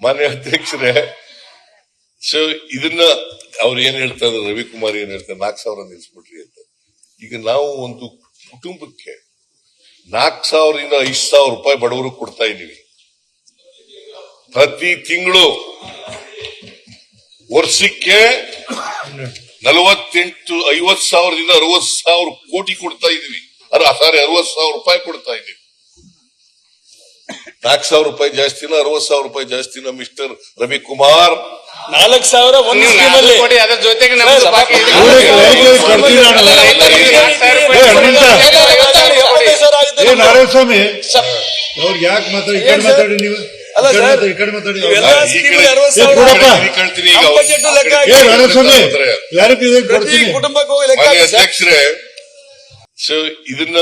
ಮಾನ್ಯ ಅಧ್ಯಕ್ಷರೇ, ಸೊ ಇದನ್ನ ಅವ್ರು ಏನ್ ಹೇಳ್ತಾ ಇದ್ದಾರೆ, ರವಿಕುಮಾರ್ ಏನ್ ಹೇಳ್ತಾರೆ, 4,000 ನಿಲ್ಸ್ಬಿಟ್ರಿ ಅಂತ. ಈಗ ನಾವು ಒಂದು ಕುಟುಂಬಕ್ಕೆ 4,000ರಿಂದ 5,000 ರೂಪಾಯಿ ಬಡವರು ಕೊಡ್ತಾ ಇದೀವಿ ಪ್ರತಿ ತಿಂಗಳು. ವರ್ಷಕ್ಕೆ 50,000ದಿಂದ 60,000 ಕೋಟಿ ಕೊಡ್ತಾ ಇದೀವಿ. 60,000 ರೂಪಾಯಿ ಕೊಡ್ತಾ ಇದೀವಿ. 4,000 ರೂಪಾಯಿ ಜಾಸ್ತಿನ 60,000 ರೂಪಾಯಿ ಜಾಸ್ತಿನ ಮಿಸ್ಟರ್ ರವಿಕುಮಾರ್? 4,000 ಒಂದು ಸ್ಕೀಮಲ್ಲಿ ಕೊಡಿ, ಅದರ ಜೊತೆಗೆ ನಮ್ದು ಬಾಕಿ ಇದೆ. ನಾರಾಯಣಸ್ವಾಮಿ ಅವ್ರು ಯಾಕೆ ಮಾತಾಡಿ ಈ ಕಡೆ ಮಾತಾಡಿ, ನೀವು ಈ ಕಡೆ ಮಾತಾಡಿ. ಅಧ್ಯಕ್ಷರೇ, ಸೊ ಇದನ್ನ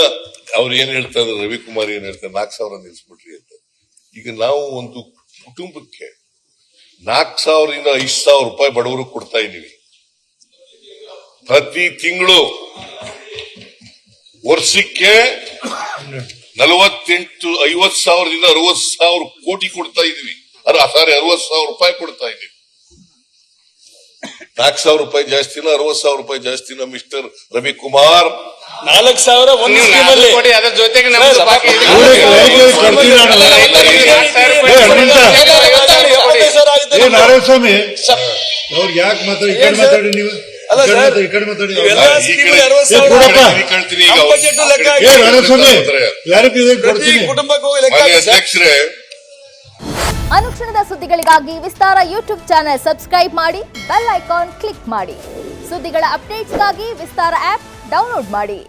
ಅವ್ರು ಏನ್ ಹೇಳ್ತಾ ಇದ್ದಾರೆ, ರವಿಕುಮಾರ್ ಏನ್ ಹೇಳ್ತಾರೆ, 4,000 ನಿಲ್ಸ್ಬಿಟ್ರಿ ಅಂತ. ಈಗ ನಾವು ಒಂದು ಕುಟುಂಬಕ್ಕೆ 4,000ರಿಂದ 5,000 ರೂಪಾಯಿ ಬಡವರು ಕೊಡ್ತಾ ಇದೀವಿ ಪ್ರತಿ ತಿಂಗಳು. ವರ್ಷಕ್ಕೆ 50,000ದಿಂದ 60,000 ಕೋಟಿ ಕೊಡ್ತಾ ಇದೀವಿ. 60,000 ರೂಪಾಯಿ ಕೊಡ್ತಾ ಇದೀವಿ. 4,000 ರೂಪಾಯಿ ಜಾಸ್ತಿನ 60,000 ರೂಪಾಯಿ ಜಾಸ್ತಿನ ಮಿಸ್ಟರ್ ರವಿಕುಮಾರ್? 4,000 ಒಂದು ಸ್ಕೀಮಲ್ಲಿ ಕೊಡಿ, ಅದರ ಜೊತೆಗೆ ನಮ್ದು ಬಾಕಿ ಇದೆ. ನಾರಾಯಣಸ್ವಾಮಿ ಅವ್ರು ಯಾಕೆ ಮಾತಾಡಿ ಈ ಕಡೆ ಮಾತಾಡಿ, ನೀವು ಈ ಕಡೆ ಮಾತಾಡಿ. ಅಧ್ಯಕ್ಷರೇ, ಅನುಕ್ಷಣದ ಸುದ್ದಿಗಳಿಗಾಗಿ ವಿಸ್ತಾರ ಯೂಟ್ಯೂಬ್ ಚಾನೆಲ್ ಸಬ್ಸ್ಕ್ರೈಬ್ ಮಾಡಿ, ಬೆಲ್ ಐಕಾನ್ ಕ್ಲಿಕ್ ಮಾಡಿ. ಸುದ್ದಿಗಳ ಅಪ್ಡೇಟ್ಸ್ಗಾಗಿ ವಿಸ್ತಾರ ಆಪ್ ಡೌನ್ಲೋಡ್ ಮಾಡಿ.